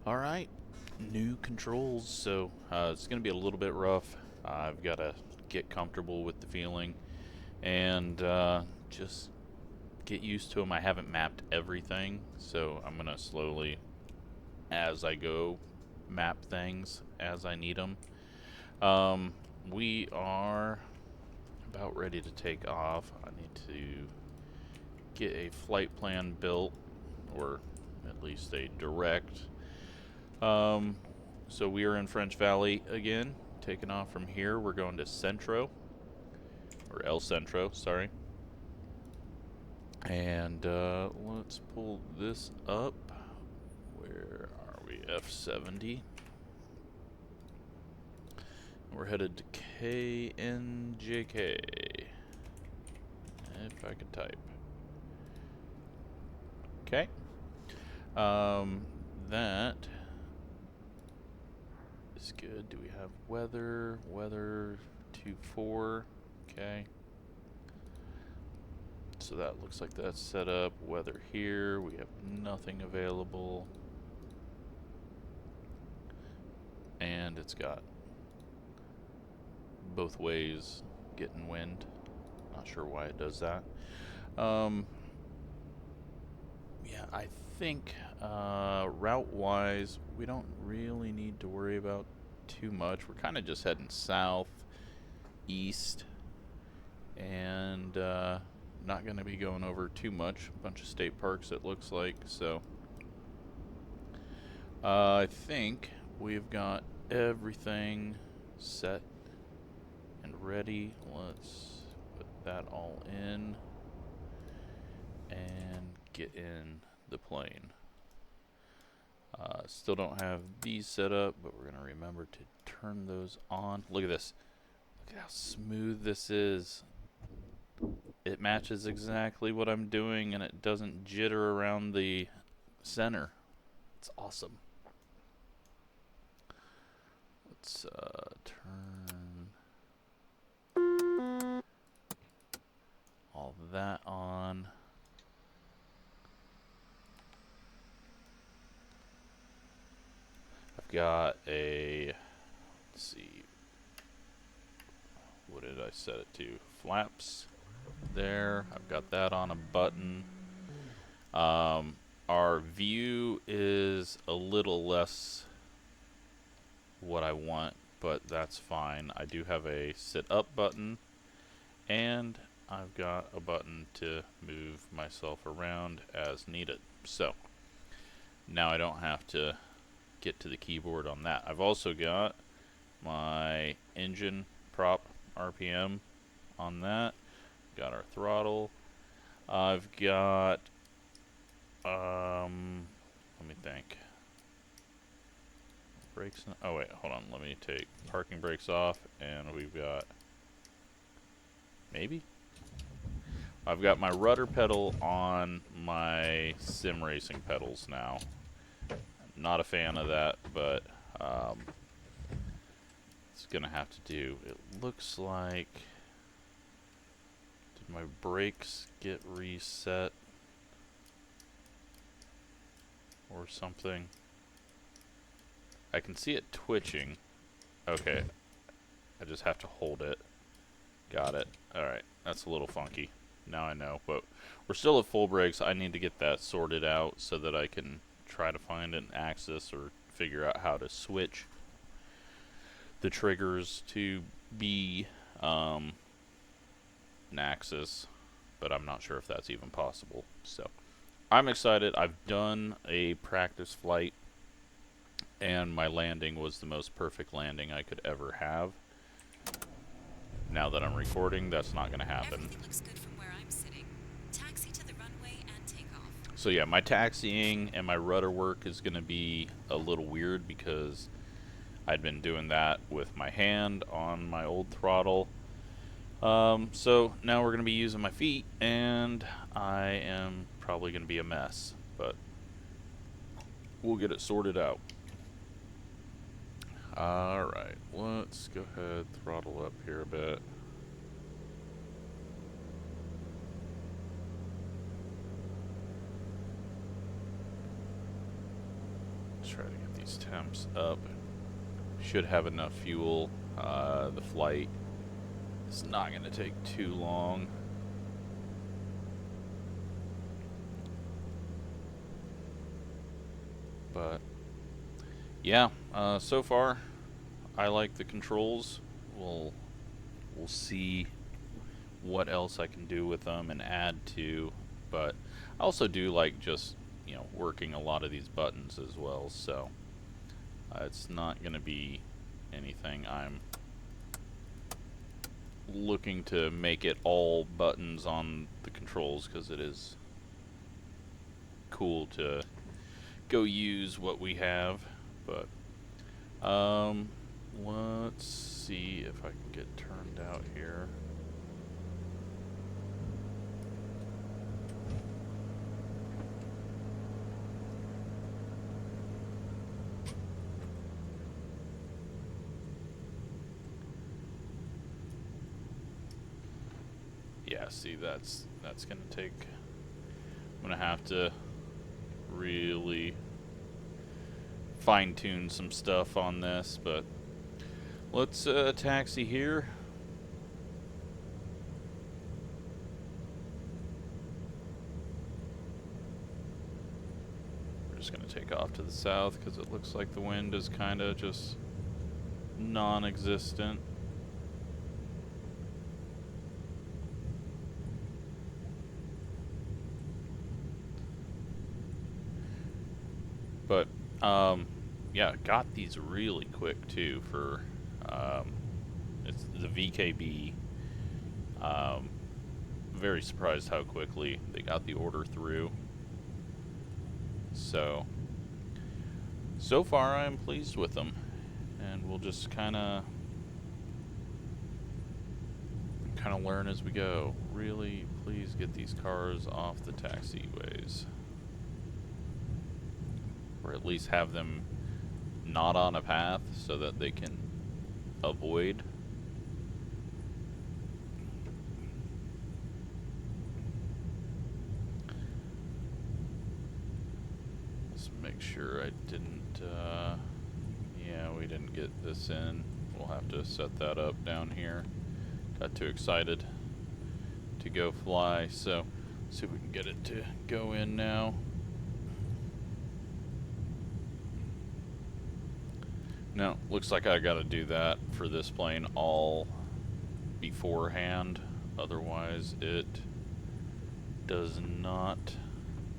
Alright, new controls, so it's going to be a little bit rough. I've got to get comfortable with the feeling and just get used to them. I haven't mapped everything, so I'm going to slowly, as I go, map things as I need them. We are about ready to take off. I need to get a flight plan built, or at least a direct. So we are in French Valley again, taking off from here. We're going to Centro, or El Centro, sorry. And let's pull this up. Where are we? F70. We're headed to KNJK. If I could type. Okay. That is good. Do we have weather? Weather 24. Okay. So that looks like that's set up. Weather here. We have nothing available. And it's got both ways getting wind. Not sure why it does that. Yeah, I think route-wise, we don't really need to worry about too much. We're kind of just heading south, east, and not going to be going over too much. A bunch of state parks, it looks like. So I think we've got everything set and ready. Let's put that all in and get in the plane. Still don't have these set up, but we're going to remember to turn those on. Look at this. Look at how smooth this is. It matches exactly what I'm doing, and it doesn't jitter around the center. It's awesome. Let's turn all that on. I've got a, let's see, what did I set it to? Flaps there. I've got that on a button. Our view is a little less what I want, but that's fine. I do have a sit up button, and I've got a button to move myself around as needed. So now I don't have to get to the keyboard on that. I've also got my engine prop RPM on that. Got our throttle. I've got let me think. Brakes. Oh wait, hold on. Let me take parking brakes off, and we've got maybe. I've got my rudder pedal on my sim racing pedals now. Not a fan of that, but it's gonna have to do. It looks like, did my brakes get reset or something? I can see it twitching. Okay, I just have to hold it. Got it. Alright, that's a little funky. Now I know, but we're still at full brakes. I need to get that sorted out so that I can try to find an axis or figure out how to switch the triggers to be an axis, but I'm not sure if that's even possible. So I'm excited. I've done a practice flight, and my landing was the most perfect landing I could ever have. Now that I'm recording, that's not going to happen. Everything looks good from where I'm sitting. Taxi to the runway and take off. So yeah, my taxiing and my rudder work is going to be a little weird because I'd been doing that with my hand on my old throttle. So now we're going to be using my feet, and I am probably going to be a mess, but we'll get it sorted out. Alright, let's go ahead, throttle up here a bit. try to get these temps up. Should have enough fuel. The flight is not going to take too long. But yeah, so far I like the controls. We'll see what else I can do with them and add to, but I also do like just, you know, working a lot of these buttons as well, so it's not going to be anything I'm looking to make it all buttons on the controls, because it is cool to go use what we have. But let's see if I can get turned out here. Yeah, see, that's gonna take, I'm gonna have to really fine-tune some stuff on this, but let's taxi here. We're just gonna take off to the south because it looks like the wind is kind of just non-existent. But yeah, got these really quick too for it's the VKB. Very surprised how quickly they got the order through. So far I'm pleased with them, and we'll just kind of learn as we go. Really, please get these cars off the taxiways, or at least have them not on a path so that they can avoid. Let's make sure I didn't, yeah, we didn't get this in. We'll have to set that up down here. Got too excited to go fly, so let's see if we can get it to go in now. No, looks like I gotta do that for this plane all beforehand, otherwise it does not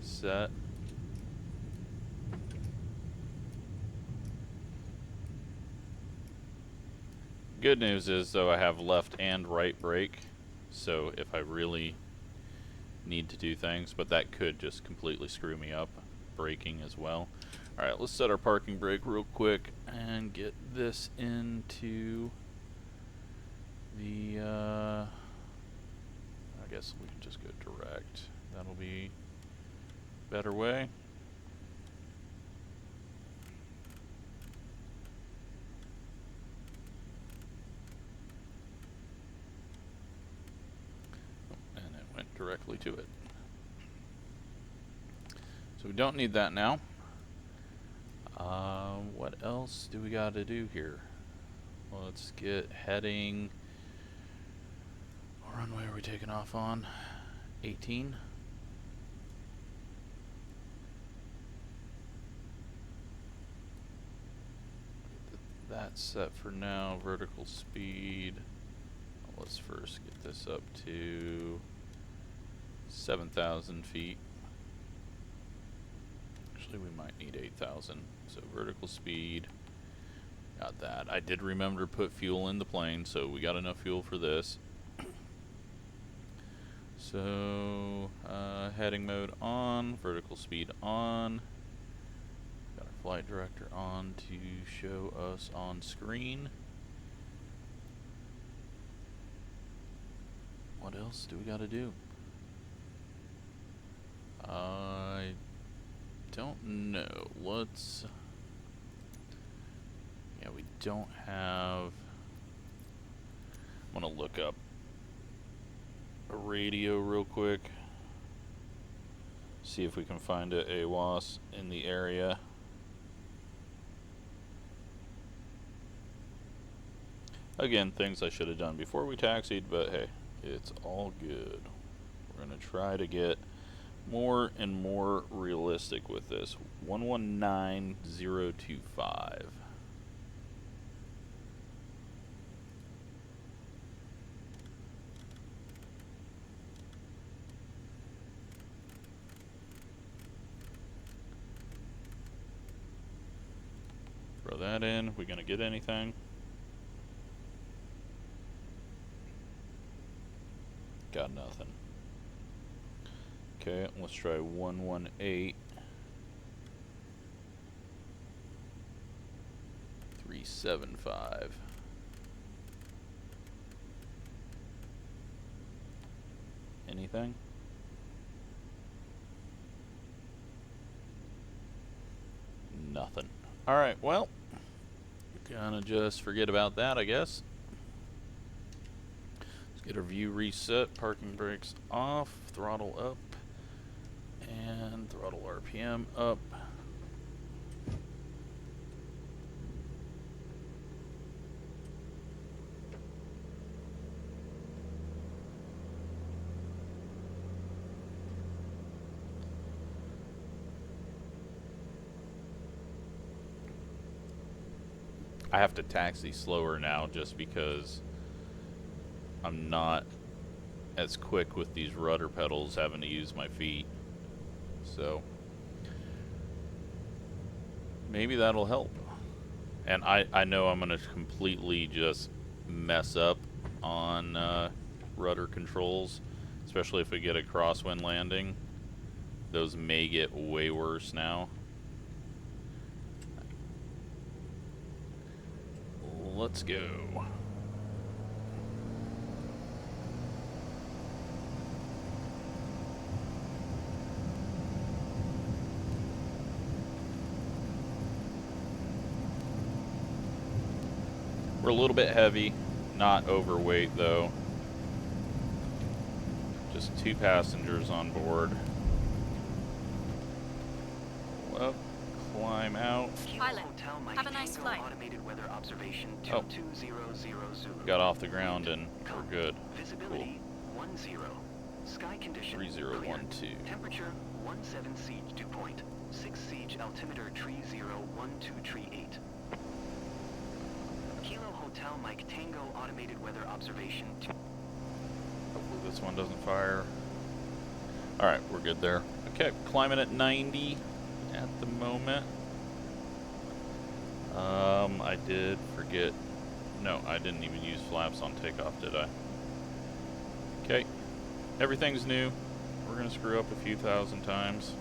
set. Good news is, though, I have left and right brake, so if I really need to do things, but that could just completely screw me up, braking as well. Alright, let's set our parking brake real quick and get this into the, I guess we can just go direct. That'll be a better way. And it went directly to it. So we don't need that now. What else do we got to do here? Well, let's get heading. What runway are we taking off on? 18. That's set for now. Vertical speed. Let's first get this up to 7,000 feet. Actually, we might need 8,000. So vertical speed, got that. I did remember to put fuel in the plane, so we got enough fuel for this. So heading mode on, vertical speed on. Got our flight director on to show us on screen. What else do we got to do? I don't know. Let's. Yeah, we don't have. I'm gonna look up a radio real quick. See if we can find a AWAS in the area. Again, things I should have done before we taxied, but hey, it's all good. We're going to try to get more and more realistic with this. 119025. Throw that in. We gonna get anything? Got nothing. Okay, let's try 118375. Anything? Nothing. Alright, well, gonna just forget about that, I guess. Let's get our view reset, parking brakes off, throttle up, and throttle RPM up. I have to taxi slower now just because I'm not as quick with these rudder pedals, having to use my feet. So maybe that'll help. And I know I'm going to completely just mess up on rudder controls, especially if we get a crosswind landing. Those may get way worse now. Let's go. We're a little bit heavy, not overweight though. Just 2 passengers on board. Well, climb out. Pilot, have a nice flight. Oh, got off the ground and we're good. Visibility 10. Sky condition 3012. Temperature 17 siege dew point. 6 siege altimeter tree 012 tree 8. Kilo Hotel Mike Tango automated weather observation 2. Hopefully this one doesn't fire. Alright, we're good there. Okay, climbing at 90 at the moment. I did forget. No, I didn't even use flaps on takeoff, did I? Okay, everything's new. We're gonna screw up a few thousand times.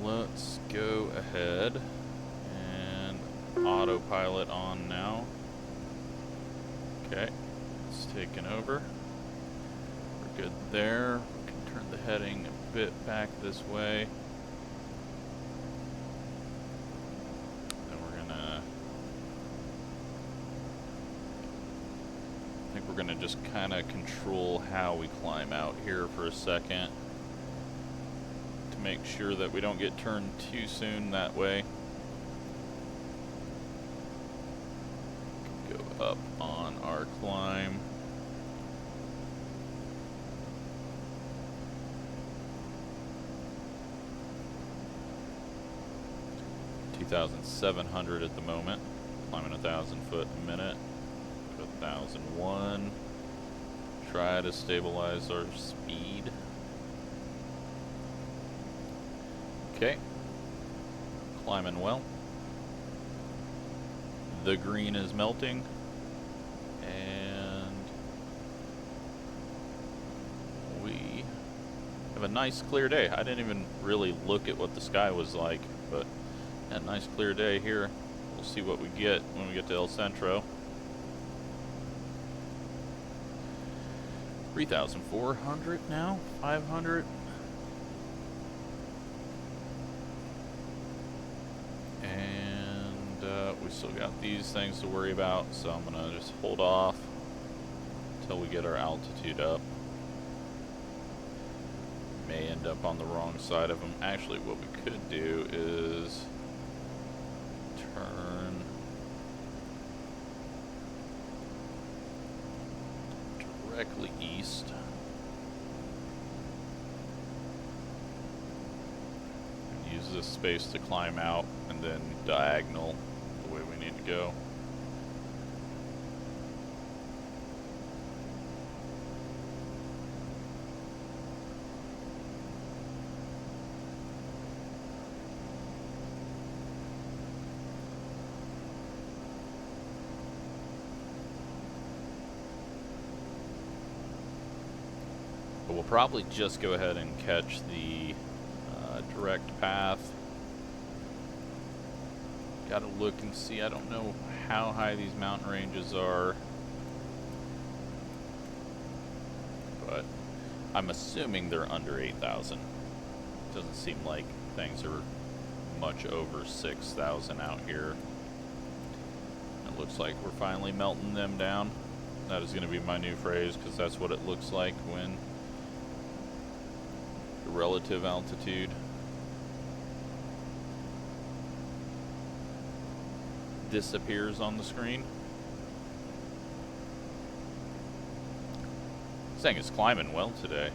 Let's go ahead and autopilot on now. Okay, it's taken over. We're good there. We can turn the heading a bit back this way. Then we're gonna, I think we're gonna just kind of control how we climb out here for a second to make sure that we don't get turned too soon that way. Go up on our climb. $2,700 at the moment. Climbing 1,000 foot a minute. 1,001. Try to stabilize our speed. Okay. Climbing well. The green is melting. And we have a nice clear day. I didn't even really look at what the sky was like, but a nice clear day here. We'll see what we get when we get to El Centro. 3,400 now, 500. And we still got these things to worry about, so I'm gonna just hold off until we get our altitude up. May end up on the wrong side of them. Actually, what we could do is Turn directly east. And use this space to climb out and then diagonal the way we need to go. But we'll probably just go ahead and catch the direct path. Gotta look and see. I don't know how high these mountain ranges are, but I'm assuming they're under 8,000. Doesn't seem like things are much over 6,000 out here. It looks like we're finally melting them down. That is going to be my new phrase, because that's what it looks like when the relative altitude disappears on the screen. This thing is climbing well today.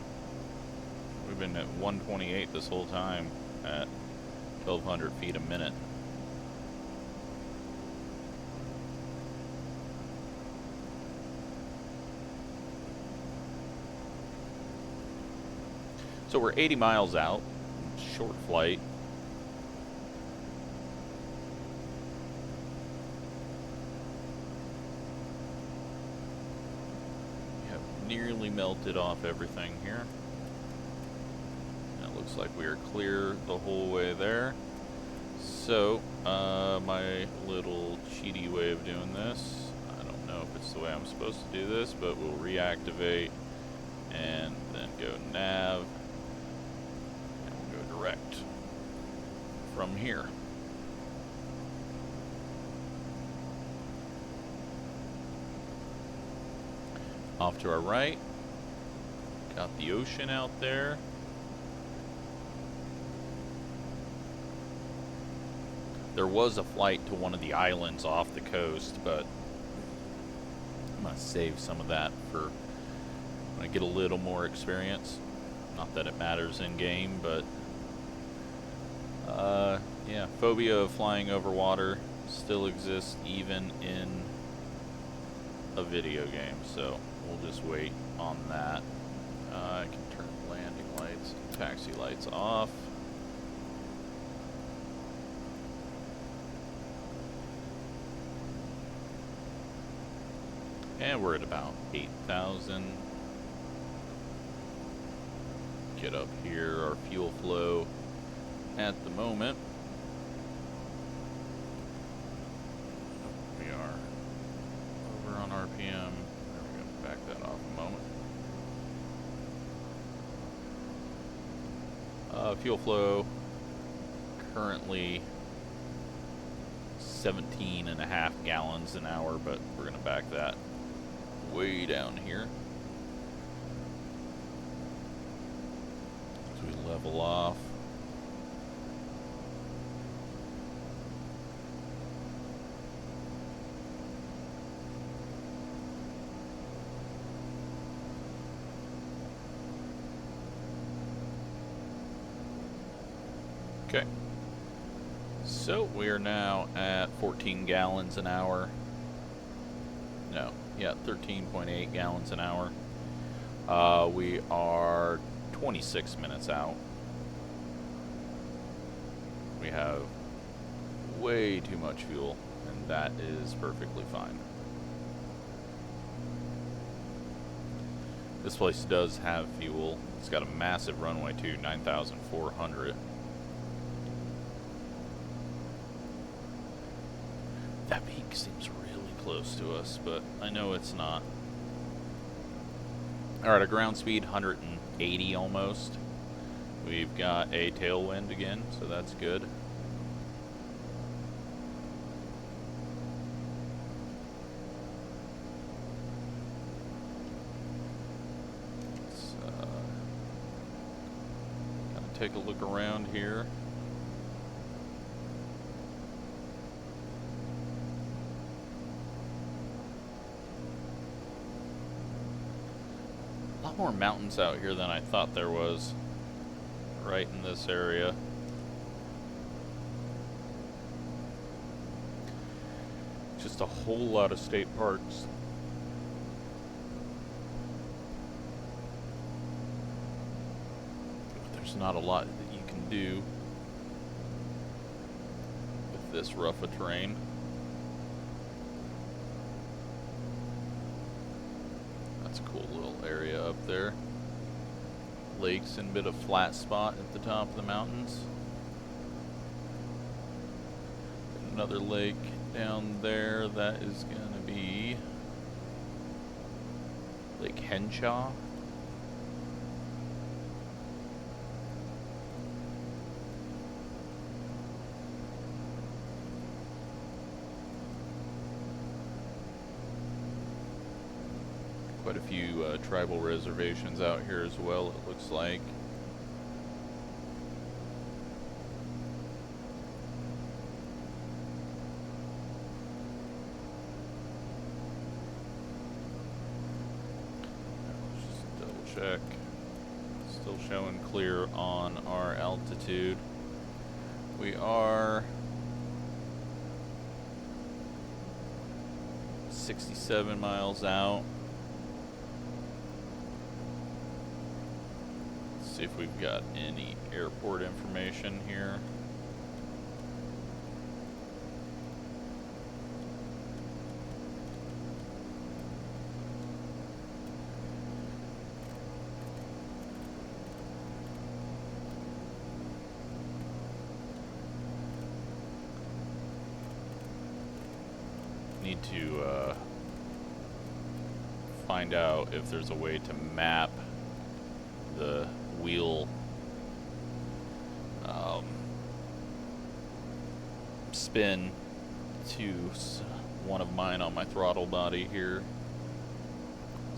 We've been at 128 this whole time at 1,200 feet a minute. So we're 80 miles out, short flight. We have nearly melted off everything here. And it looks like we are clear the whole way there. So, my little cheaty way of doing this, I don't know if it's the way I'm supposed to do this, but we'll reactivate and then go nav. Direct from here. Off to our right, got the ocean out there. There was a flight to one of the islands off the coast, but I'm gonna save some of that for when I get a little more experience. Not that it matters in game, but yeah, phobia of flying over water still exists even in a video game, so we'll just wait on that. I can turn landing lights and taxi lights off. And we're at about 8,000. Get up here, our fuel flow at the moment. We are over on RPM. There we go, back that off a moment. Fuel flow currently 17.5 gallons an hour, but we're gonna back that way down here. As we level off. Okay, so we are now at 14 gallons an hour. No, yeah, 13.8 gallons an hour. We are 26 minutes out. We have way too much fuel, and that is perfectly fine. This place does have fuel. It's got a massive runway too, 9,400. That peak seems really close to us, but I know it's not. Alright, our ground speed, 180 almost. We've got a tailwind again, so that's good. Let's kind of take a look around here. more mountains out here than I thought there was, right in this area. Just a whole lot of state parks. But there's not a lot that you can do with this rough a terrain. That's a cool little area up there. Lakes and a bit of flat spot at the top of the mountains. Another lake down there, that is going to be Lake Henshaw. Quite a few tribal reservations out here as well, it looks like. Check. Still showing clear on our altitude. We are 67 miles out. Let's see if we've got any airport information here. Need to find out if there's a way to map the wheel spin to one of mine on my throttle body here.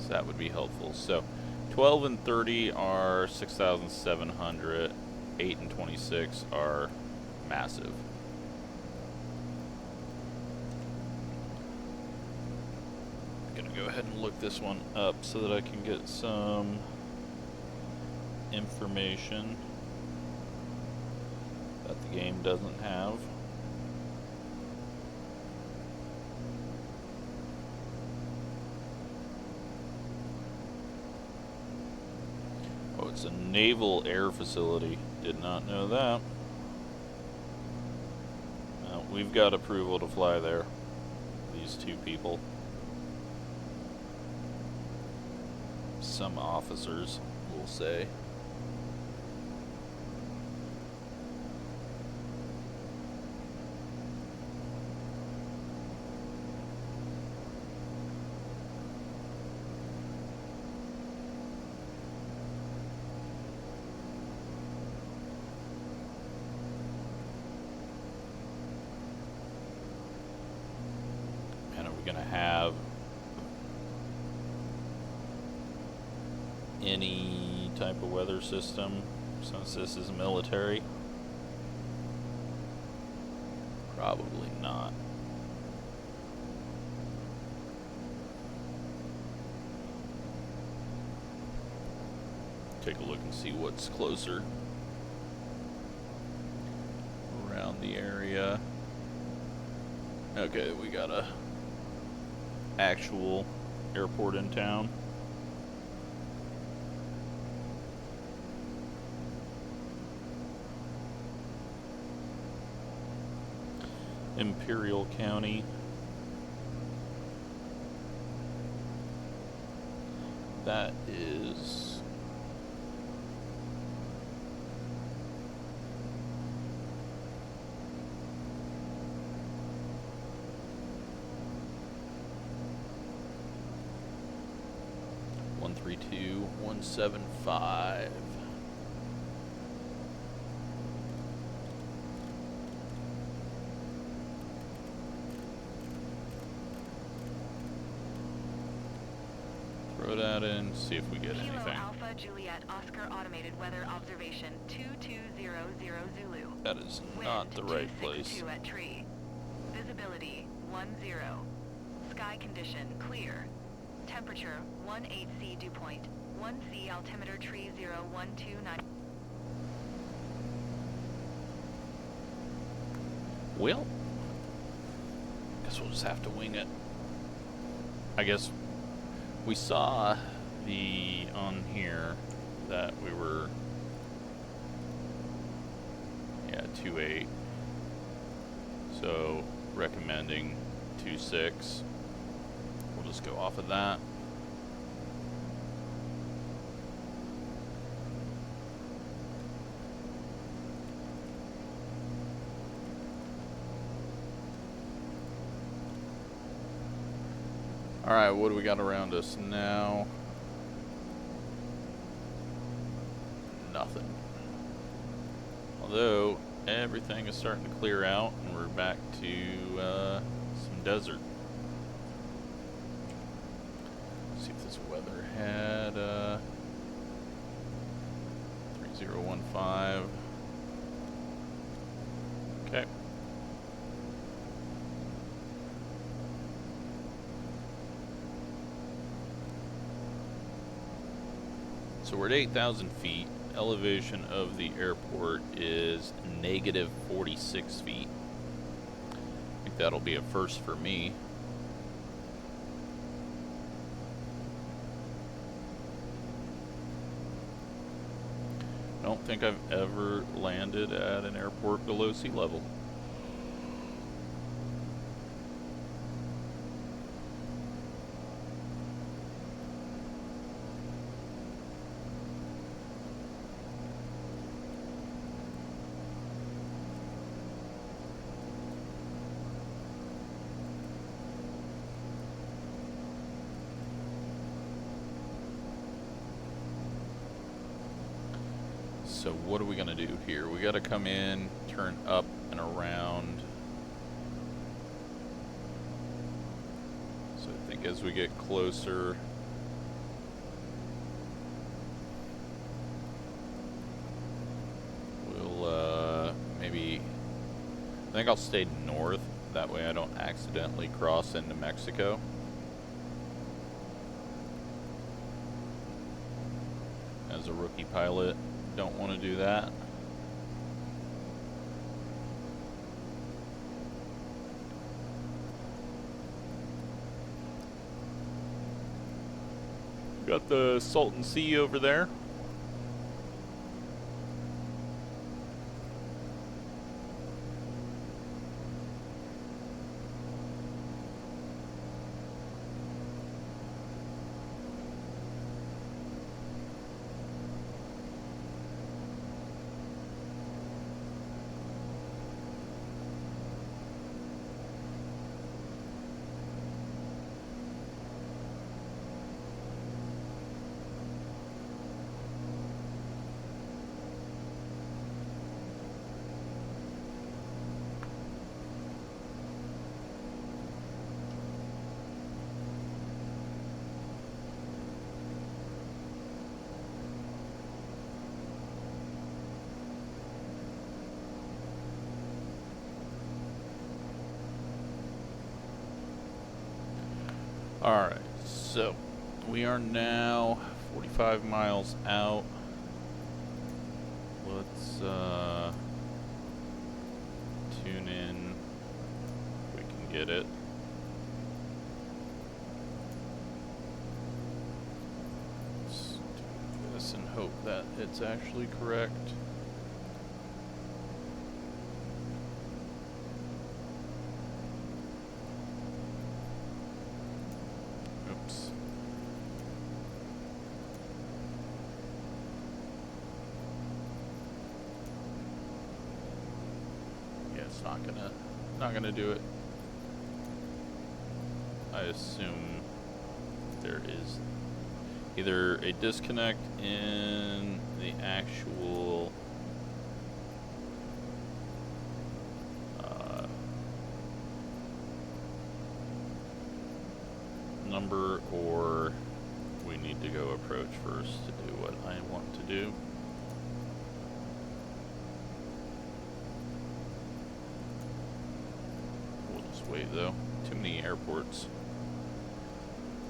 So that would be helpful. So 12 and 30 are 6,700, 8 and 26 are massive. Go ahead and look this one up so that I can get some information that the game doesn't have. Oh, it's a naval air facility. Did not know that. We've got approval to fly there. These two people. Some officers will say. And are we going to have any type of weather system since this is military? Probably not. Take a look and see what's closer around the area. Okay, we got a actual airport in town. Imperial County. That is $132,175. Throw that in, see if we get Kilo anything. Alpha Juliet Oscar Automated Weather Observation 2200 Zulu. That is Wind not the right place. 262 at tree. Visibility 10. Sky condition clear. Temperature 18 dew point. 1C, altimeter tree 0129. Well, guess we'll just have to wing it. I guess we saw on here that we were, yeah, 2.8. So recommending 2.6. We'll just go off of that. Alright, what do we got around us now? Nothing. Although, everything is starting to clear out and we're back to some desert. Let's see if this weather had 3015. Okay. So we're at 8,000 feet. Elevation of the airport is negative 46 feet. I think that'll be a first for me. I don't think I've ever landed at an airport below sea level. So what are we gonna do here? We gotta come in, turn up and around. So I think as we get closer, we'll maybe, I think I'll stay north. That way I don't accidentally cross into Mexico. As a rookie pilot, don't want to do that. Got the Salton Sea over there. Alright, so we are now 45 miles out. Let's tune in if we can get it. Let's do this and hope that it's actually correct. Oops. Yeah, it's not gonna do it. I assume there is either a disconnect in the actual number, or we need to go approach first to do what I want to do. We'll just wait though. Too many airports.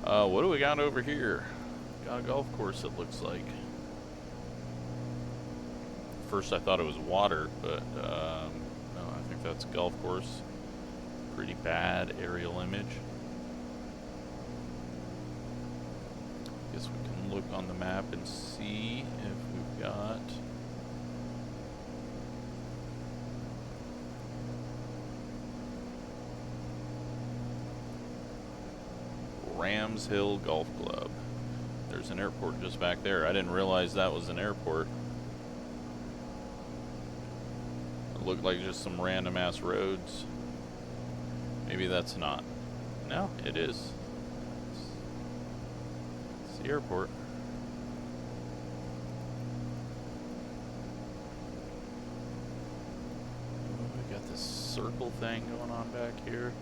What do we got over here? Got a golf course, it looks like. First I thought it was water, but no, I think that's a golf course. Pretty bad aerial image. Guess we can look on the map and see if we've got Rams Hill Golf Club. There's an airport just back there. I didn't realize that was an airport. It looked like just some random ass roads. Maybe that's not. No, it is. It's the airport. Oh, we got this circle thing going on back here.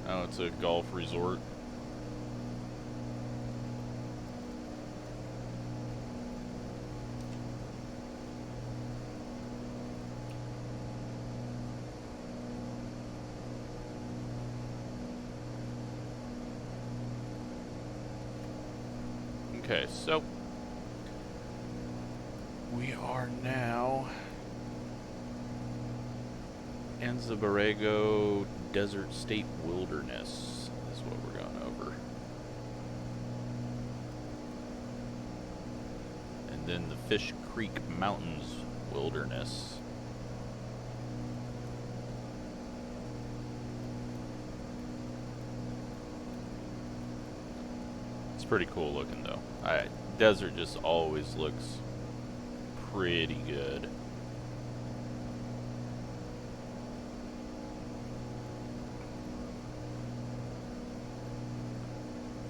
Oh, it's a golf resort. Okay, so we are now in the Borrego Desert State Wilderness is what we're going over. And then the Fish Creek Mountains Wilderness. It's pretty cool looking though. Desert just always looks pretty good.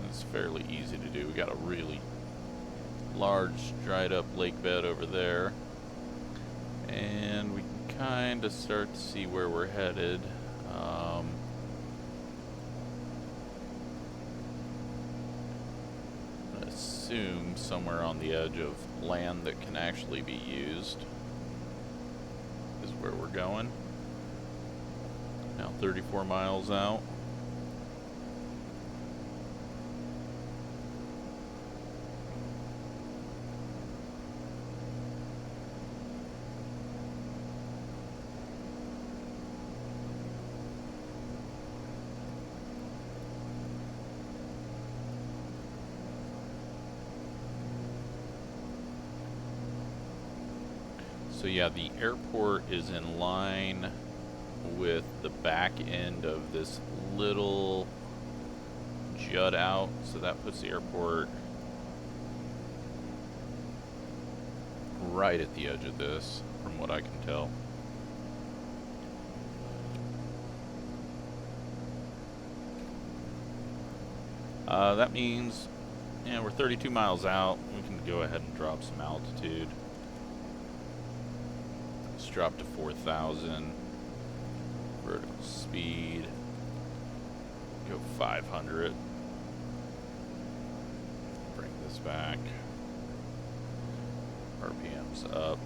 It's fairly easy to do. We got a really large dried up lake bed over there, and we can kind of start to see where we're headed. I assume somewhere on the edge of land that can actually be used is where we're going. Now 34 miles out. So yeah, the airport is in line with the back end of this little jut out, so that puts the airport right at the edge of this, from what I can tell. That means, yeah, we're 32 miles out. We can go ahead and drop some altitude. Drop to 4,000 vertical speed, go 500, bring this back, RPM's up,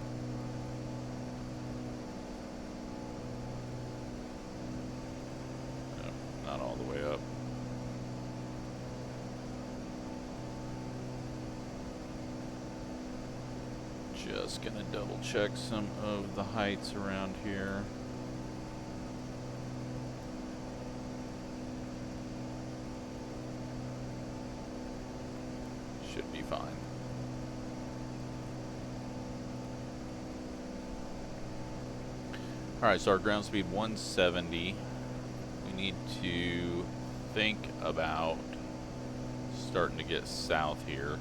no, not all the way up. Just gonna double check some of the heights around here. Should be fine. Alright, so our ground speed 170. We need to think about starting to get south here.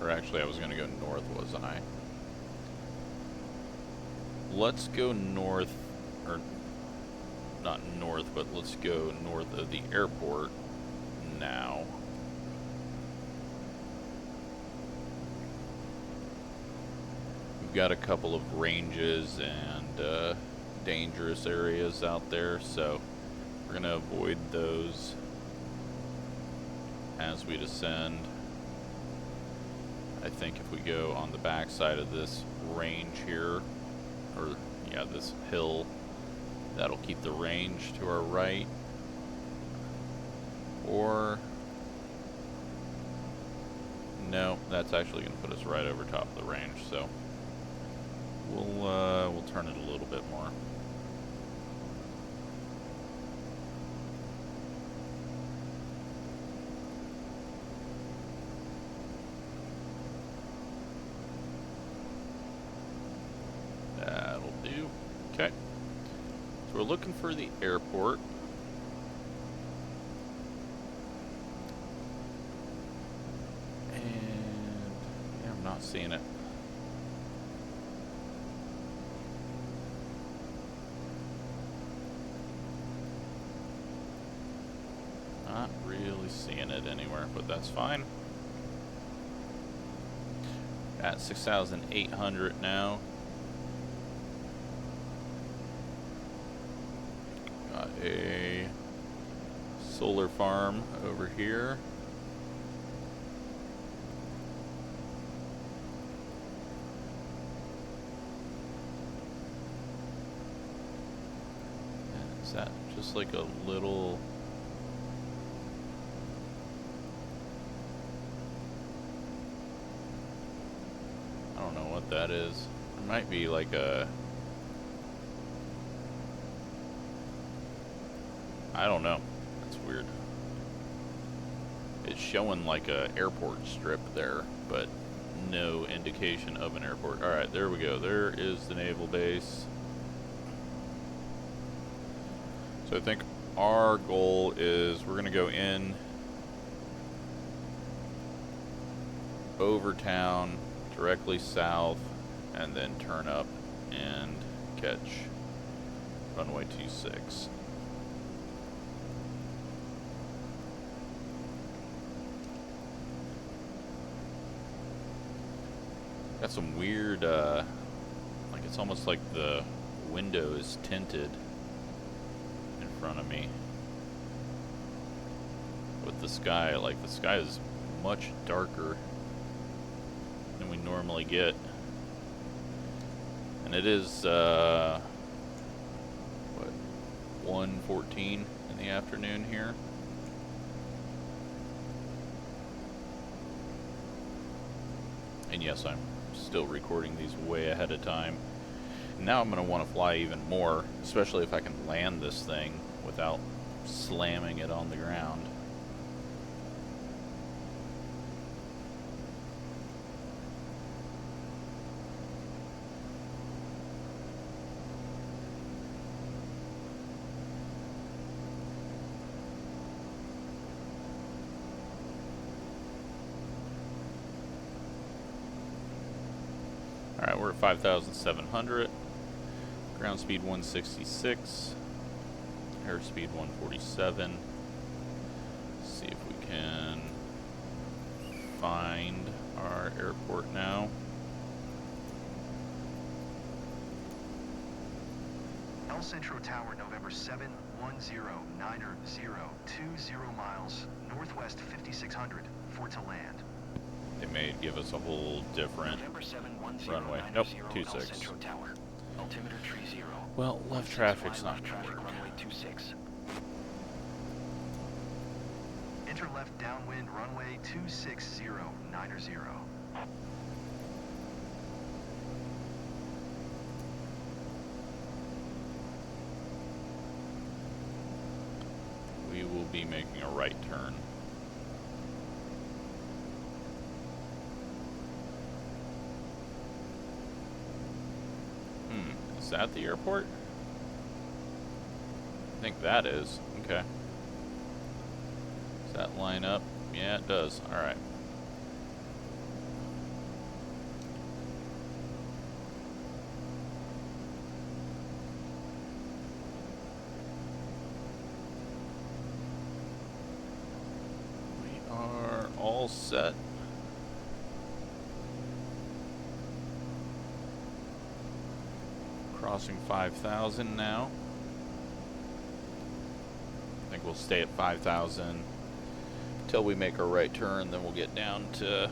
Or actually, I was going to go north, wasn't I? Let's go north, or not north, but let's go north of the airport now. We've got a couple of ranges and dangerous areas out there, so we're going to avoid those as we descend. I think if we go on the back side of this range here, or yeah, this hill, That'll keep the range to our right. Or no, that's actually going to put us right over top of the range, so we'll turn it a little bit more. That'll do. Okay. So we're looking for the airport. And yeah, I'm not seeing it. Not really seeing it anywhere, but that's fine. At 6,800 now. Got a solar farm over here. And is that just like a little... I don't know what that is. It might be like a... I don't know. That's weird. It's showing like a airport strip there, but no indication of an airport. Alright, there we go. There is the naval base. So I think our goal is we're going to go in over town, directly south, and then turn up and catch runway 26. Got some weird, like it's almost like the window is tinted in front of me with the sky. Like the sky is much darker than we normally get. And it is, what, 1:14 in the afternoon here. And yes, I'm still recording these way ahead of time. And now I'm going to want to fly even more, especially if I can land this thing without slamming it on the ground. Alright, we're at 5,700, ground speed 166, airspeed 147. Let's see if we can find our airport now. El Centro Tower, November 7, 1090, 20 miles, northwest 5600, for to land. They may give us a whole different runway. Nope, 26. Well, left traffic's not gonna work. Runway 26. Enter left downwind runway 26090. We will be making a right turn. Is that the airport? I think that is. Okay. Does that line up? Yeah, it does. Alright. We are all set. Crossing 5,000 now. I think we'll stay at 5,000 until we make our right turn, then we'll get down to...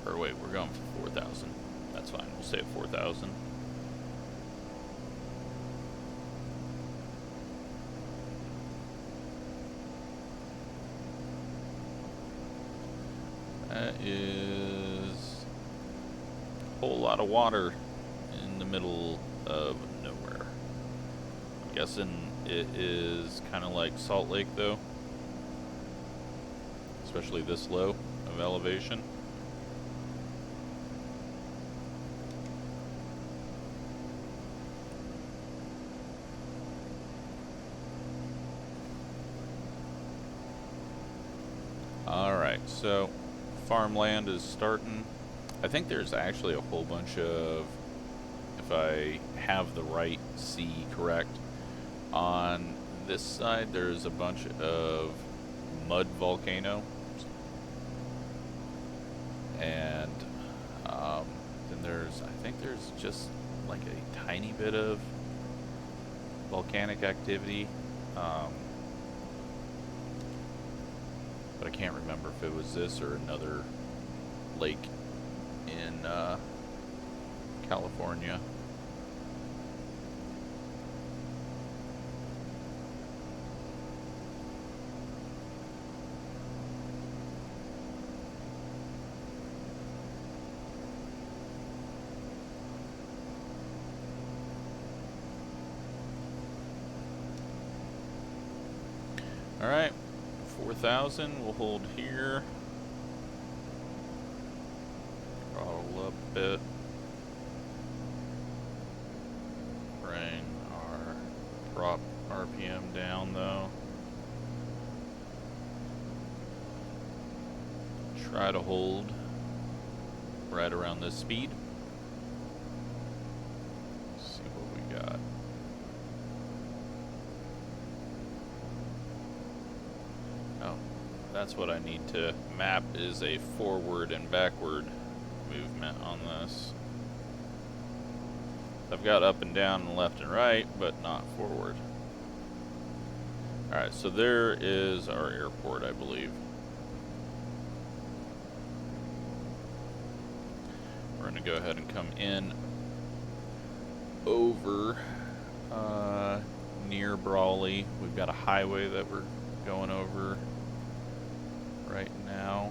Or wait, we're going for 4,000. That's fine, we'll stay at 4,000. That is a whole lot of water in the middle of nowhere. I'm guessing it is kind of like Salt Lake though, especially this low of elevation. Alright, so farmland is starting. I think there's actually a whole bunch of, if I have the right C correct, on this side there's a bunch of mud volcano. And then I think there's just like a tiny bit of volcanic activity. But I can't remember if it was this or another lake in California. All right. 4,000, we'll hold here. Throttle up a bit. Bring our prop RPM down though. Try to hold right around this speed. Let's see what we got. Oh, that's what I need to map, is a forward and backward movement on this. I've got up and down and left and right, but not forward. Alright, so there is our airport, I believe. We're going to go ahead and come in over near Brawley. We've got a highway that we're going over right now.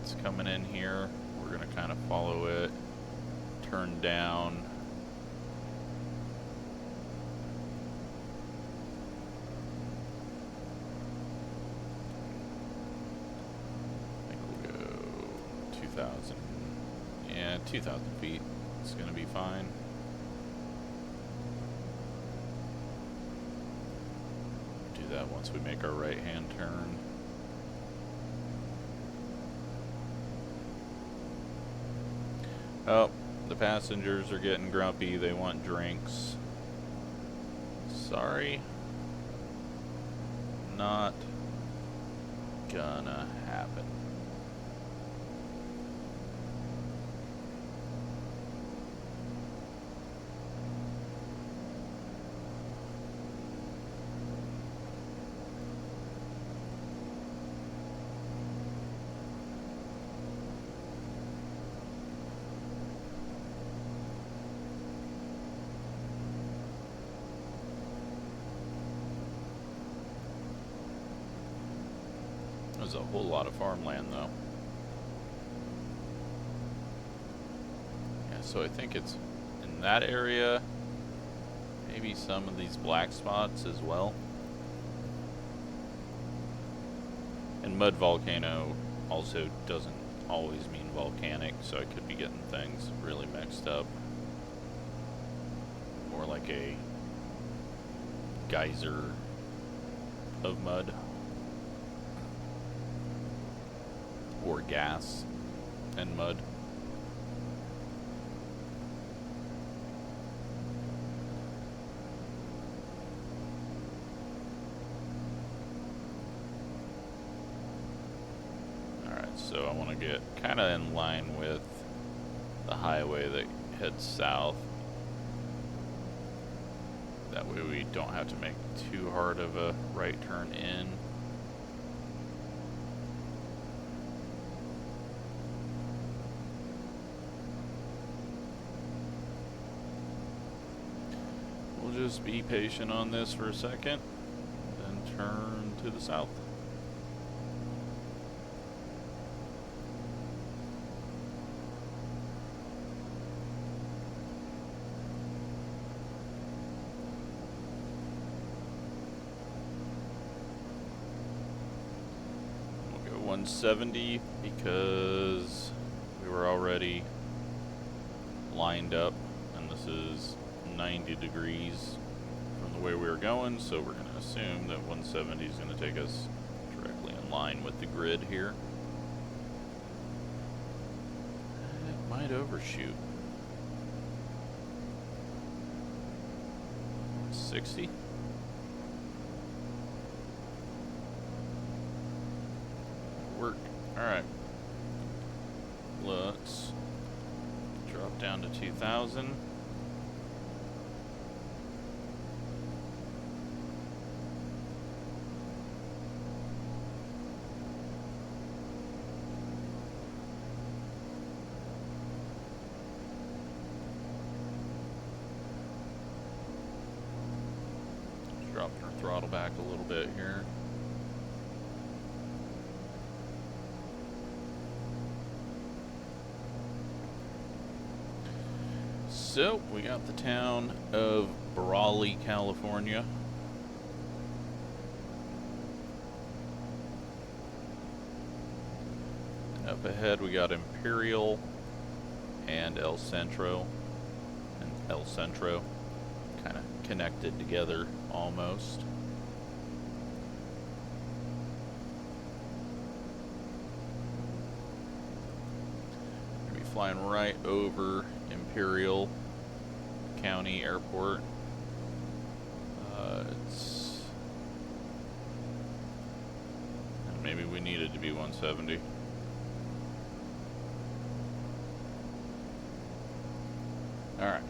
It's coming in here. We're going to kind of follow it, turn down. I think we'll go 2,000. Yeah, 2,000 feet. It's going to be fine. Do that once we make our right-hand turn. Oh, the passengers are getting grumpy. They want drinks. Sorry. Not gonna happen. There's a whole lot of farmland though. Yeah, so I think it's in that area, maybe some of these black spots as well. And mud volcano also doesn't always mean volcanic, so I could be getting things really mixed up. More like a geyser of mud. Or gas and mud. Alright, so I want to get kind of in line with the highway that heads south. That way we don't have to make too hard of a right turn in. Just be patient on this for a second, then turn to the south. 170 because we were already lined up, and this is 90 degrees from the way we were going, so we're going to assume that 170 is going to take us directly in line with the grid here. It might overshoot. 60. Work. Alright. Let's drop down to 2,000. Dropping our throttle back a little bit here. So, we got the town of Brawley, California. Up ahead we got Imperial and El Centro. And El Centro kind of connected together almost. We're gonna be flying right over Imperial County Airport. Maybe we needed to be 170. Alright.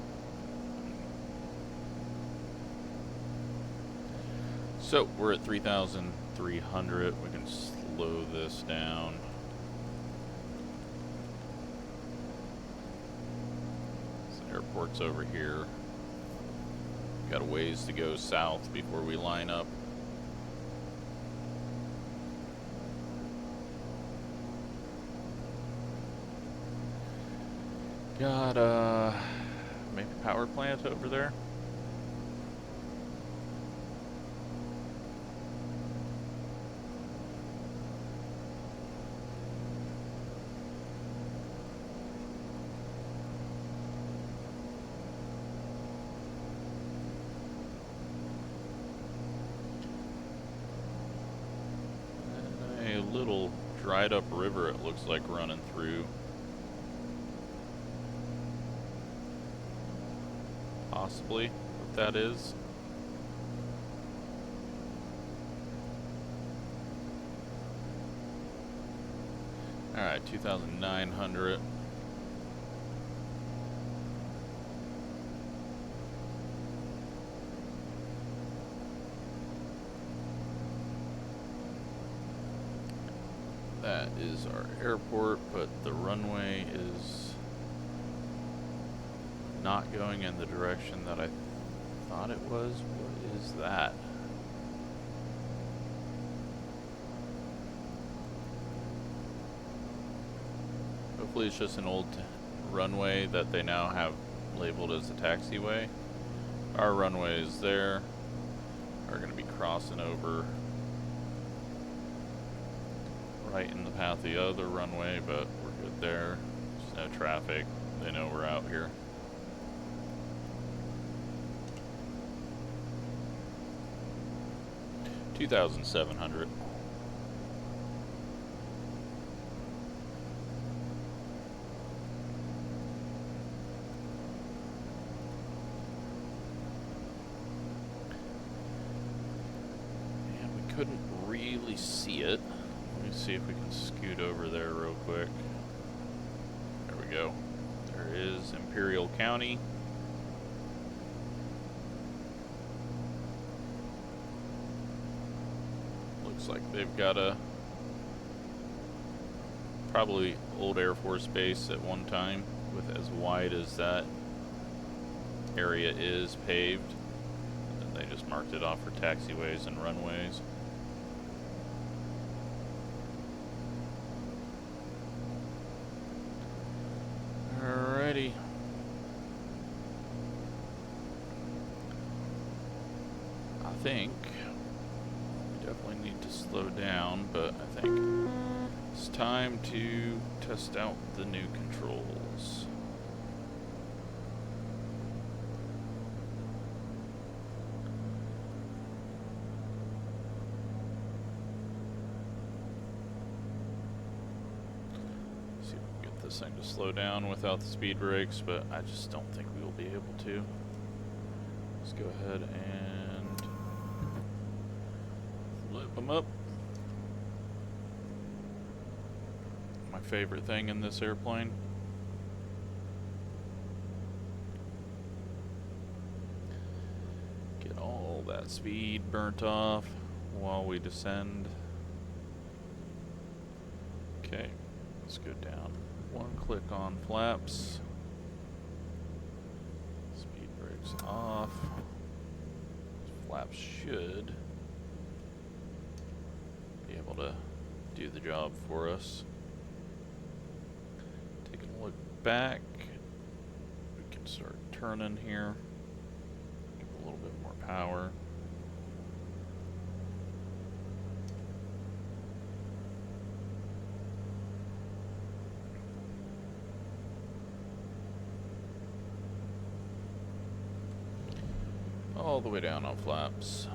So, we're at 3,300. We can slow this down. The airport's over here. Got a ways to go south before we line up. Got maybe power plant over there. And a little dried up river it looks like running through. Possibly what that is. Alright, 2,900. That is our airport, but the runway is not going in the direction that I thought it was. What is that? Hopefully it's just an old runway that they now have labeled as a taxiway. Our runways there are going to be crossing over right in the path of the other runway, but we're good there. There's no traffic. They know we're out here. $2,700. And we couldn't really see it. Let me see if we can scoot over there real quick. There we go. There is Imperial County. Looks like they've got a probably old Air Force base at one time with as wide as that area is paved. And then they just marked it off for taxiways and runways. Alrighty. I think we definitely need to slow down, but I think time to test out the new controls. See if we can get this thing to slow down without the speed brakes, but I just don't think we will be able to. Let's go ahead and flip them up. My favorite thing in this airplane. Get all that speed burnt off while we descend. Okay, let's go down. One click on flaps. Speed brakes off. Flaps should be able to do the job for us. Taking a look back, we can start turning here. Give it a little bit more power. All the way down on flaps.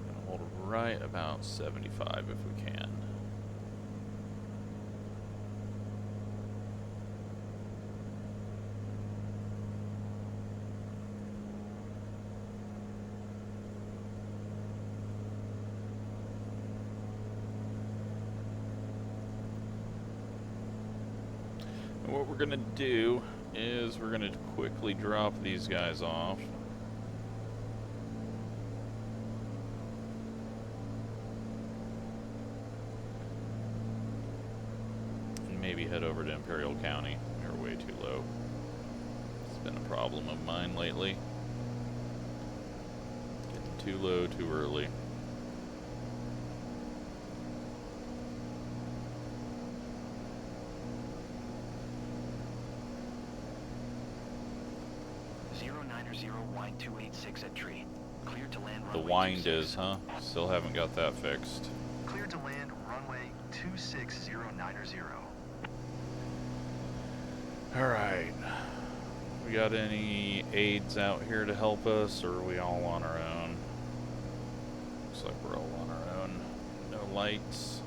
Gonna hold right about 75 if we can. What we're gonna do is we're gonna quickly drop these guys off. And maybe head over to Imperial County. They're way too low. It's been a problem of mine lately. Getting too low too early. Wind 286 at tree. Cleared to land The runway wind 26. is, huh? Still haven't got that fixed. Cleared to land runway 26090. Alright. We got any aides out here to help us, or are we all on our own? Looks like we're all on our own. No lights.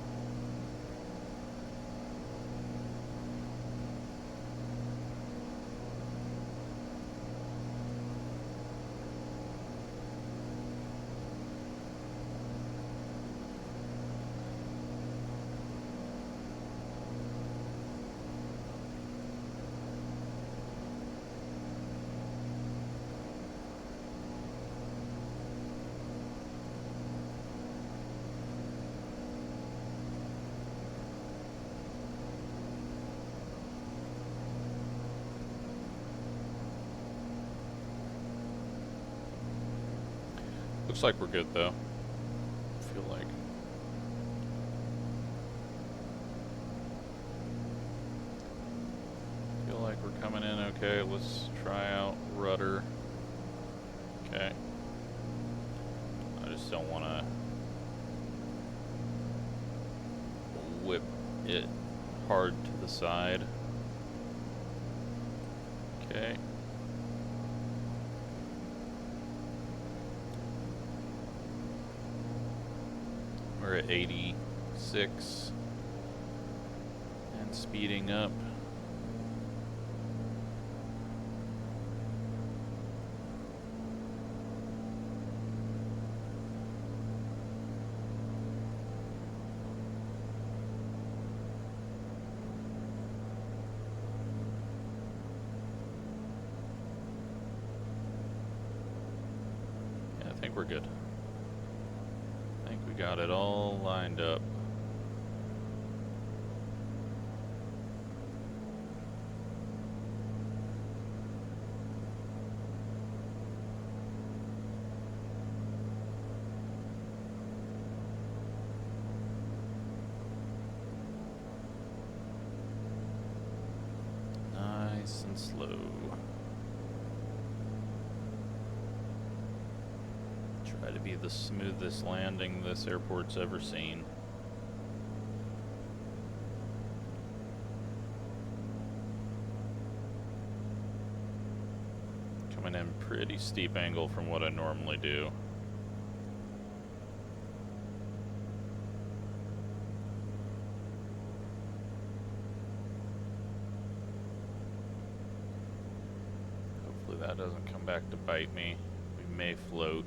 Looks like we're good though. I feel like. Feel like we're coming in okay. Let's try out rudder. Okay. I just don't want to whip it hard to the side. Okay. We're at 86 and speeding up. Yeah, I think we're good. We got it all lined up. Nice and slow. Try to be the smoothest landing this airport's ever seen. Coming in pretty steep angle from what I normally do. Hopefully that doesn't come back to bite me. We may float.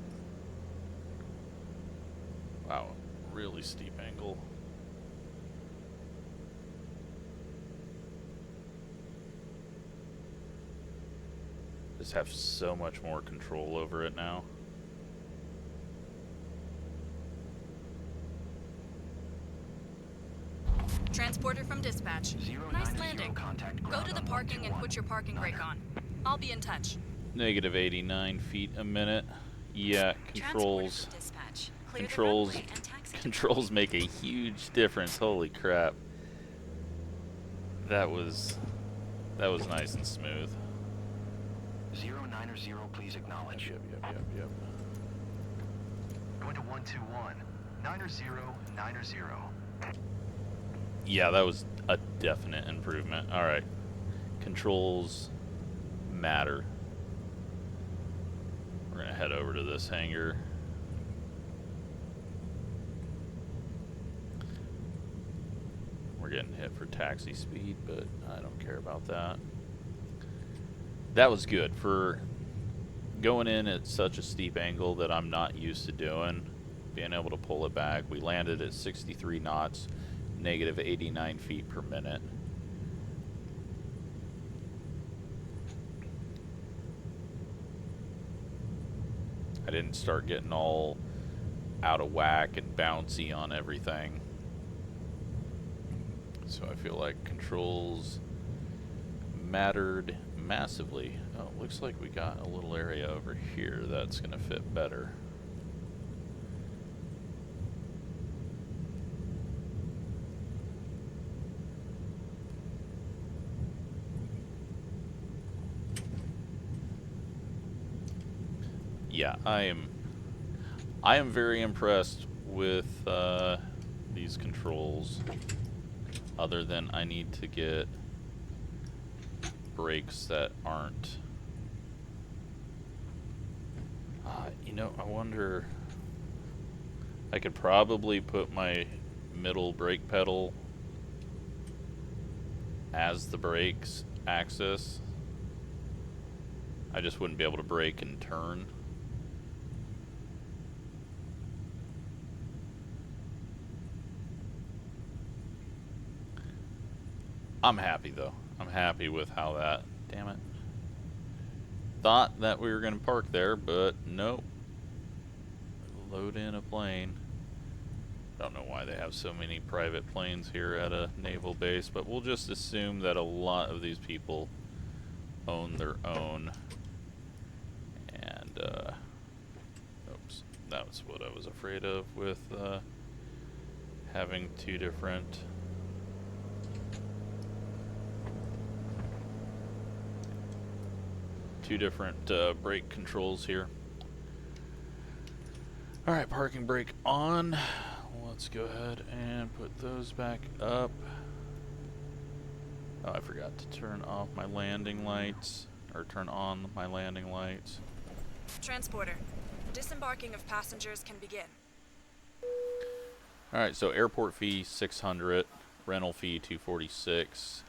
Wow, really steep angle. Just have so much more control over it now. Transporter from dispatch. Nice landing. Go to the parking and put your parking brake on. I'll be in touch. Negative 89 feet a minute. Yeah, controls. Dispatch. Clear the Controls. runway and taxi to Controls make a huge difference. Holy crap. That was nice and smooth. 090, please acknowledge. Yep. Going to 121. 9090. Yeah, that was a definite improvement. Alright. Controls matter. We're gonna head over to this hangar. We're getting hit for taxi speed, but I don't care about that. That was good for going in at such a steep angle that I'm not used to doing. Being able to pull it back. We landed at 63 knots, negative 89 feet per minute. I didn't start getting all out of whack and bouncy on everything. So I feel like controls mattered massively. Oh, looks like we got a little area over here that's gonna fit better. Yeah, I am very impressed with these controls. Other than I need to get brakes that aren't. You know, I wonder. I could probably put my middle brake pedal as the brakes axis. I just wouldn't be able to brake and turn. I'm happy though. I'm happy with how that. Damn it. Thought that we were going to park there, but nope. Load in a plane. Don't know why they have so many private planes here at a naval base, but we'll just assume that a lot of these people own their own. And, oops. That was what I was afraid of with having two different brake controls here. Alright, parking brake on. Let's go ahead and put those back up. Oh, I forgot to turn off my landing lights, or turn on my landing lights. Transporter. Disembarking of passengers can begin. Alright, so airport fee 600, rental fee 246.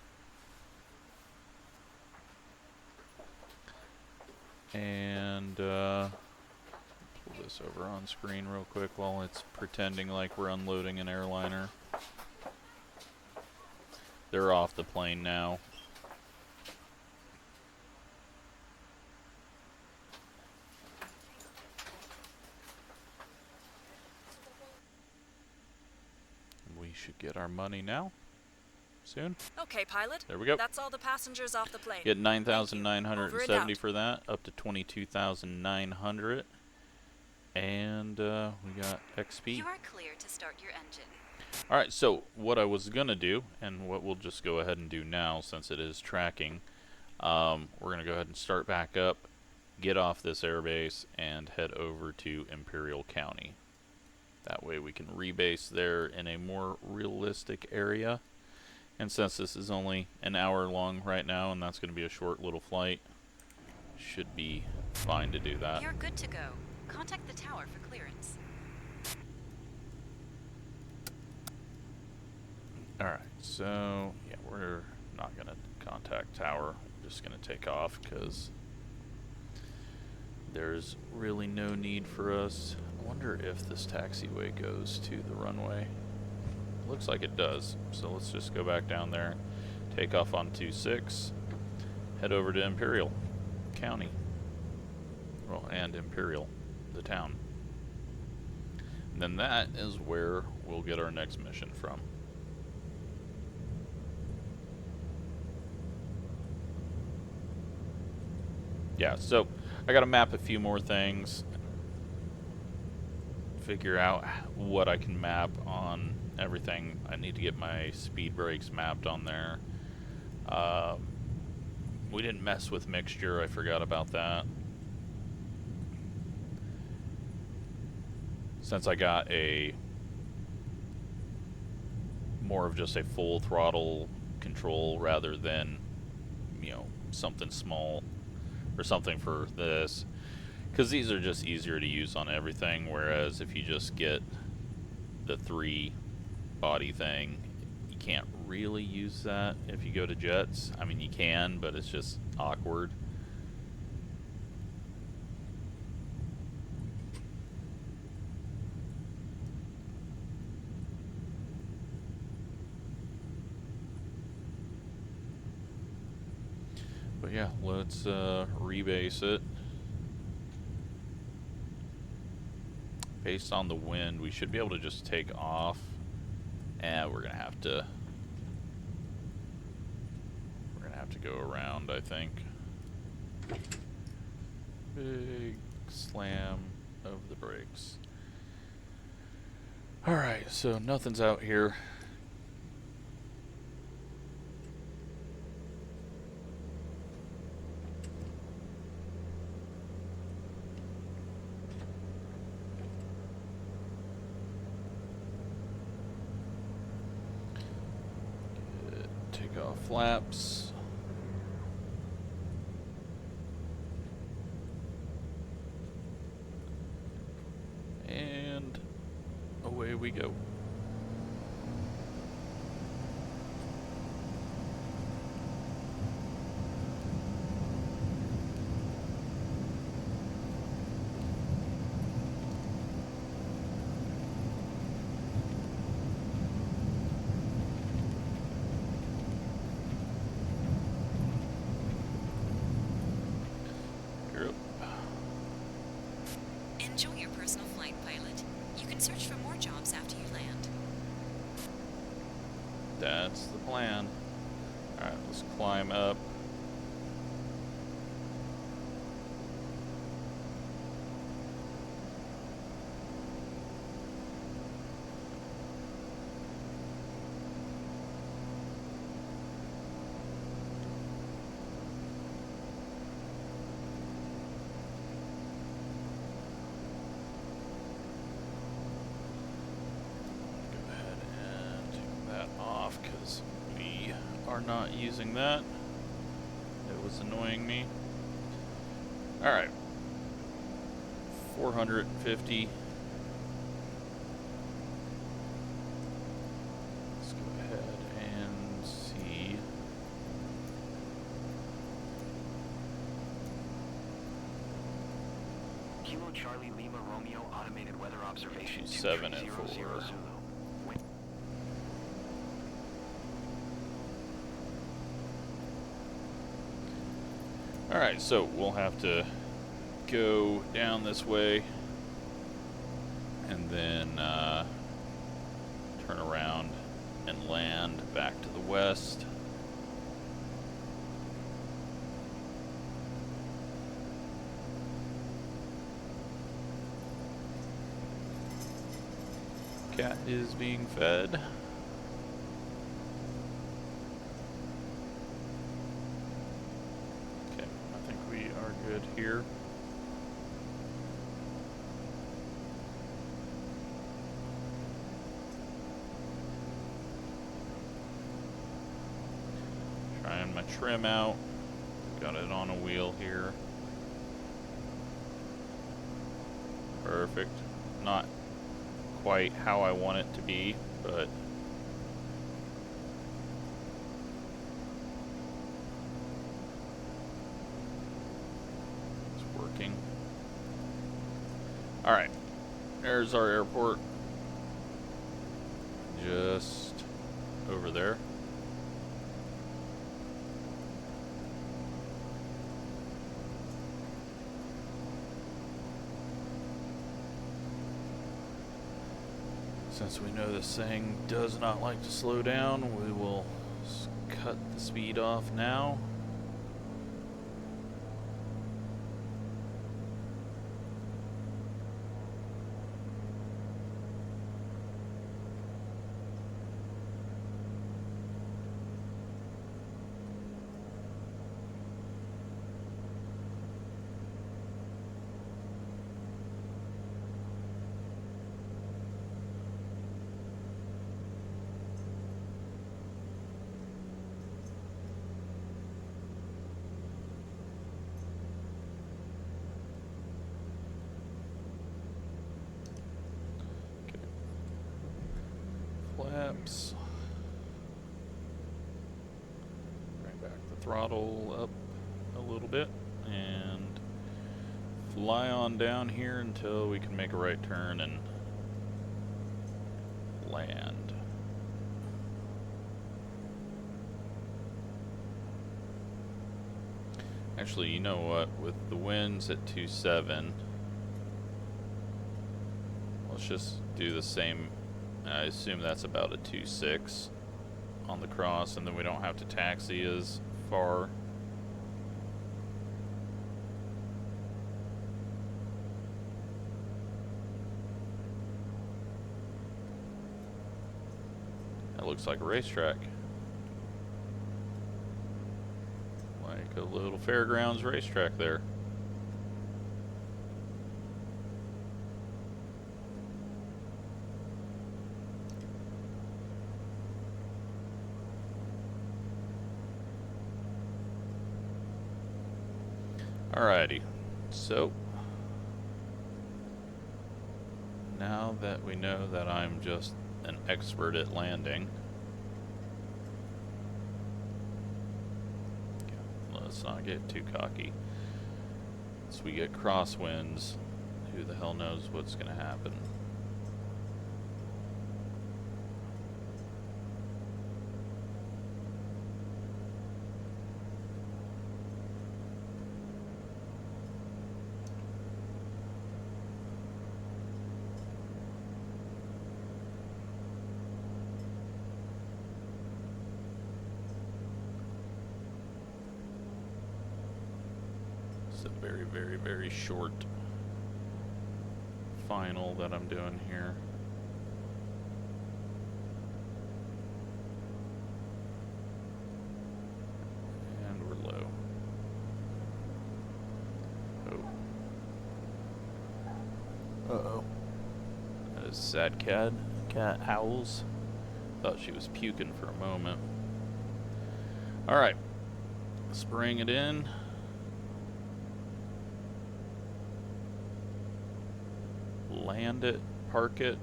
And pull this over on screen real quick while it's pretending like we're unloading an airliner. They're off the plane now. We should get our money now. Soon. Okay, pilot. There we go. That's all the passengers off the plane. Get 9,970 Over and for that, up to 22,900, and we got XP. You are clear to start your engine. All right. So what I was gonna do, and what we'll just go ahead and do now, since it is tracking, we're gonna go ahead and start back up, get off this airbase and head over to Imperial County. That way we can rebase there in a more realistic area. And since this is only an hour long right now, and that's going to be a short little flight, should be fine to do that. You're good to go. Contact the tower for clearance. Alright, so yeah, we're not going to contact tower. We're just going to take off because there's really no need for us. I wonder if this taxiway goes to the runway. Looks like it does. So let's just go back down there, take off on 26, head over to Imperial County. Well, and Imperial, the town. And then that is where we'll get our next mission from. Yeah, so I gotta map a few more things, figure out what I can map on everything. I need to get my speed brakes mapped on there. We didn't mess with mixture, I forgot about that. Since I got a more of just a full throttle control rather than, you know, something small or something for this, because these are just easier to use on everything, whereas if you just get the 3 body thing, you can't really use that if you go to jets. I mean, you can, but it's just awkward. But yeah, let's rebase it. Based on the wind, we should be able to just take off. And we're gonna have to go around, I think. Big slam of the brakes. Alright, so nothing's out here. Take off flaps. And away we go. Enjoy your personal flight, pilot. You can search for more jobs after you land. That's the plan. Alright, let's climb up. Because we are not using that. It was annoying me. Alright. 450. Let's go ahead and see. Kilo Charlie Lima Romeo automated weather observation 7 and 4. Zulu. Alright, so we'll have to go down this way and then turn around and land back to the west. Cat is being fed. Here. trim out. Got it on a wheel here. Perfect. Not quite how I want it to be, but it's working. Alright, there's our airport. Just over there. Since we know this thing does not like to slow down, we will cut the speed off now. Flaps. Bring back the throttle up a little bit and fly on down here until we can make a right turn and land. Actually, you know what? With the winds at 2.7, let's just do the same. I assume that's about a 2.6 on the cross, and then we don't have to taxi as far. That looks like a racetrack. Like a little fairgrounds racetrack there. Alrighty, so now that we know that I'm just an expert at landing, let's not get too cocky. Once we get crosswinds, who the hell knows what's going to happen. Very, very, very short final that I'm doing here. And we're low. Oh. Uh-oh. That is sad cat. Cat howls. Thought she was puking for a moment. Alright. Let's bring it in. Land it, park it.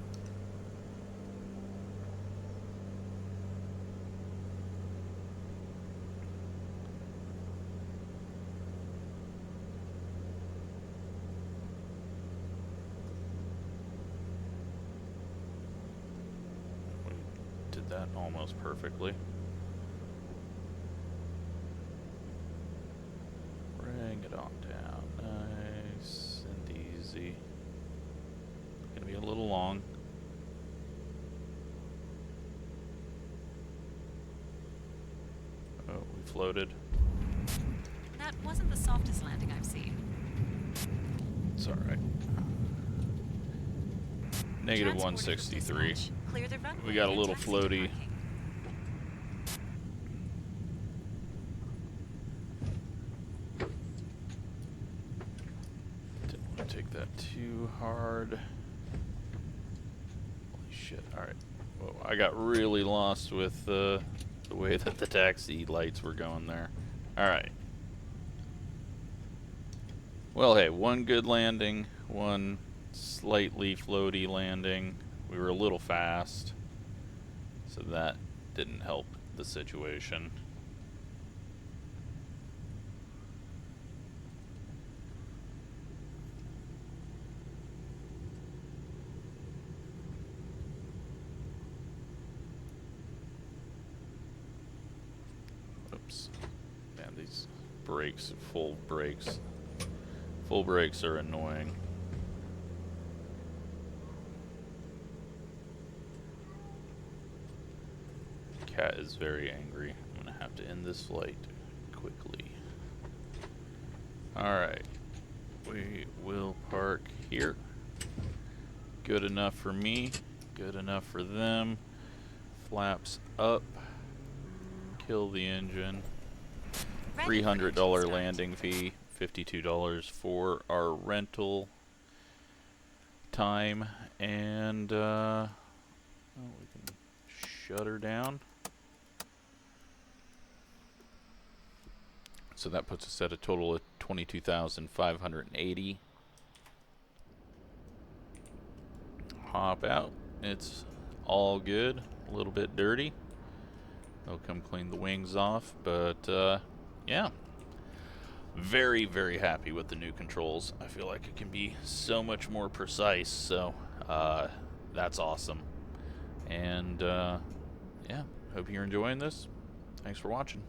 We did that almost perfectly. Bring it on down, nice and easy. Gonna be a little long. Oh, we floated. That wasn't the softest landing I've seen. It's alright. Negative 163. Clear the runway. We got a and little taxi to floaty. parking. Didn't want to take that too hard. Holy shit, alright. Whoa, I got really lost with the The way that the taxi lights were going there. Alright. Well, hey, one good landing, one slightly floaty landing. We were a little fast, so that didn't help the situation. Oops. Man, these brakes, full brakes are annoying. Cat is very angry. I'm gonna have to end this flight quickly. Alright. We will park here. Good enough for me. Good enough for them. Flaps up. Kill the engine. $300 landing fee. $52 for our rental time. And, well, we can shut her down. So that puts us at a total of $22,580. Hop out. It's all good. A little bit dirty. They'll come clean the wings off, but yeah. Very, very happy with the new controls. I feel like it can be so much more precise, so that's awesome. And yeah, hope you're enjoying this. Thanks for watching.